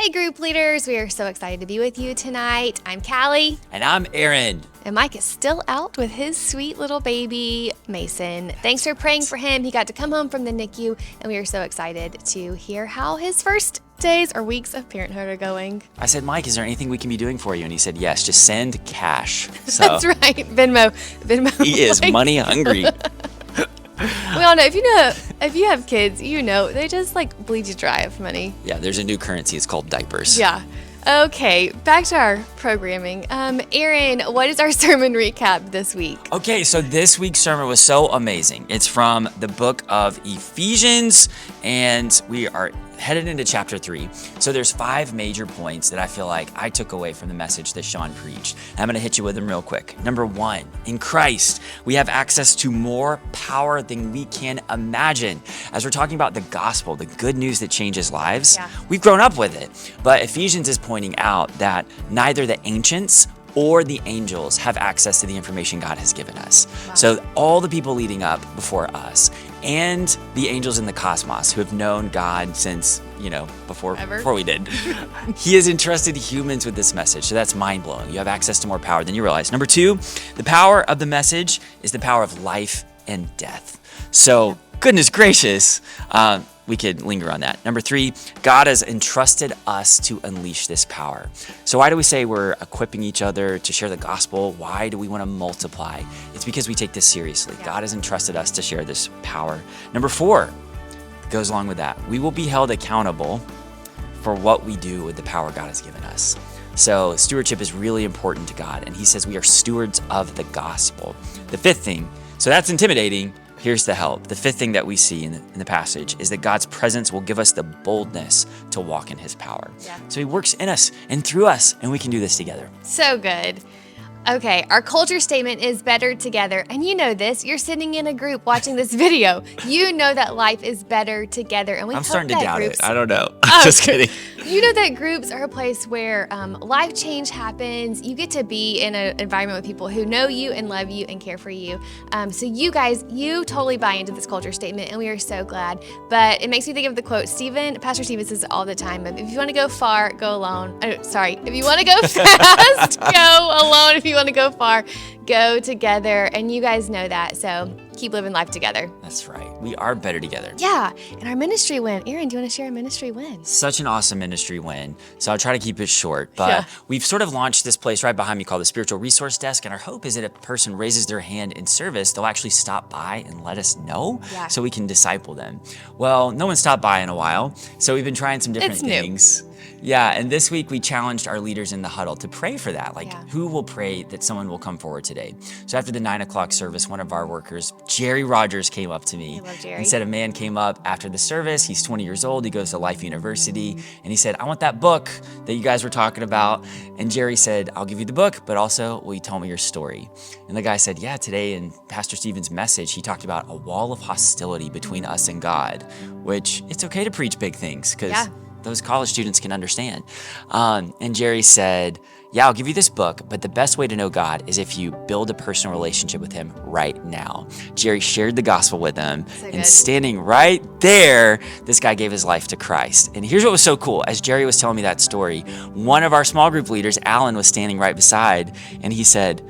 Hey, group leaders. We are so excited to be with you tonight. I'm Callie. And I'm Aaron. And Mike is still out with his sweet little baby, Mason. Thanks for praying for him. He got to come home from the NICU, and we are so excited to hear how his first days or weeks of parenthood are going. I said, Mike, is there anything we can be doing for you? And he said, yes, just send cash. So That's right. Venmo. He is money hungry. We all know if you have kids, they just bleed you dry of money. Yeah, there's a new currency. It's called diapers. Yeah. Okay, back to our programming. Aaron, what is our sermon recap this week? Okay, so this week's sermon was so amazing. It's from the book of Ephesians, and we are headed into chapter 3. So there's 5 major points that I feel like I took away from the message that Sean preached. I'm going to hit you with them real quick. Number 1, in Christ, we have access to more power than we can imagine. As we're talking about the gospel, the good news that changes lives, we've grown up with it. But Ephesians is pointing out that neither the ancients or the angels have access to the information God has given us. Wow. So all the people leading up before us and the angels in the cosmos who have known God since, before we did, He has entrusted humans with this message. So that's mind-blowing. You have access to more power than you realize. Number 2, the power of the message is the power of life and death. So goodness gracious, we could linger on that. Number 3, God has entrusted us to unleash this power. So why do we say we're equipping each other to share the gospel? Why do we want to multiply? It's because we take this seriously. God has entrusted us to share this power. Number 4 goes along with that. We will be held accountable for what we do with the power God has given us. So stewardship is really important to God, and He says we are stewards of the gospel. The 5th thing, so that's intimidating. Here's the help. The 5th thing that we see in the passage is that God's presence will give us the boldness to walk in His power. Yeah. So He works in us and through us, and we can do this together. So good. Okay, our culture statement is better together. And you know this. You're sitting in a group watching this video. You know that life is better together. And I'm starting to doubt it. I don't know. Just kidding. You know that groups are a place where life change happens. You get to be in an environment with people who know you and love you and care for you. So you guys, you totally buy into this culture statement, and we are so glad. But it makes me think of the quote, Pastor Stephen says it all the time, if you want to go far, go alone. If you want to go fast, go alone. If you want to go far, go together. And you guys know that. So keep living life together. That's right. We are better together. Yeah. And our ministry win. Aaron, do you want to share our ministry win? Such an awesome ministry win. So I'll try to keep it short. But we've sort of launched this place right behind me called the Spiritual Resource Desk. And our hope is that if a person raises their hand in service, they'll actually stop by and let us know so we can disciple them. Well, no one stopped by in a while. So we've been trying some different things. Yeah, and this week we challenged our leaders in the huddle to pray for that. Who will pray that someone will come forward today? So after the 9 o'clock service, one of our workers, Jerry Rogers, came up to me and said a man came up after the service. He's 20 years old. He goes to Life University. And he said, I want that book that you guys were talking about. And Jerry said, I'll give you the book, but also will you tell me your story? And the guy said, yeah, today in Pastor Stephen's message, he talked about a wall of hostility between us and God, which it's okay to preach big things because those college students can understand. And Jerry said, yeah, I'll give you this book, but the best way to know God is if you build a personal relationship with Him right now. Jerry shared the gospel with them, and standing right there, this guy gave his life to Christ. And here's what was so cool. As Jerry was telling me that story, one of our small group leaders, Alan, was standing right beside, and he said,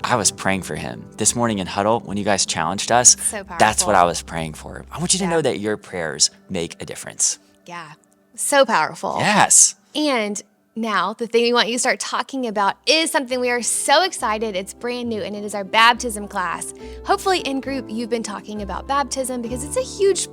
I was praying for him. This morning in huddle, when you guys challenged us, that's what I was praying for. I want you to know that your prayers make a difference. Yeah. So powerful. Yes. And now, the thing we want you to start talking about is something we are so excited. It's brand new, and it is our baptism class. Hopefully in group, you've been talking about baptism because it's a huge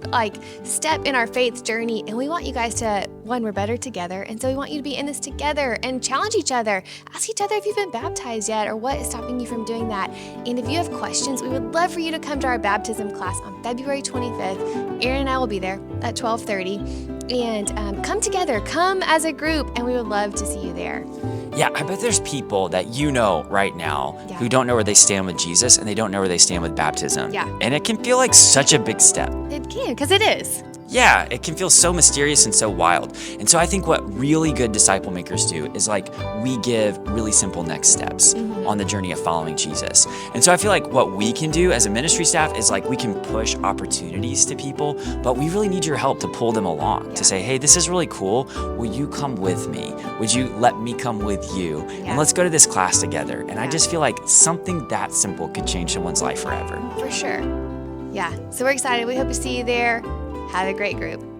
step in our faith journey. And we want you guys to, one, we're better together. And so we want you to be in this together and challenge each other. Ask each other if you've been baptized yet or what is stopping you from doing that. And if you have questions, we would love for you to come to our baptism class on February 25th. Aaron and I will be there at 12:30. And come together, come as a group, and we would love to see you there. Yeah, I bet there's people that you know right now who don't know where they stand with Jesus, and they don't know where they stand with baptism. Yeah. And it can feel like such a big step. It can, because it is. Yeah, it can feel so mysterious and so wild. And so I think what really good disciple makers do is like we give really simple next steps on the journey of following Jesus. And so I feel like what we can do as a ministry staff is like we can push opportunities to people, but we really need your help to pull them along, to say, hey, this is really cool. Will you come with me? Would you let me come with you? And let's go to this class together. And I just feel like something that simple could change someone's life forever. For sure. Yeah. So we're excited. We hope to see you there. Have a great group.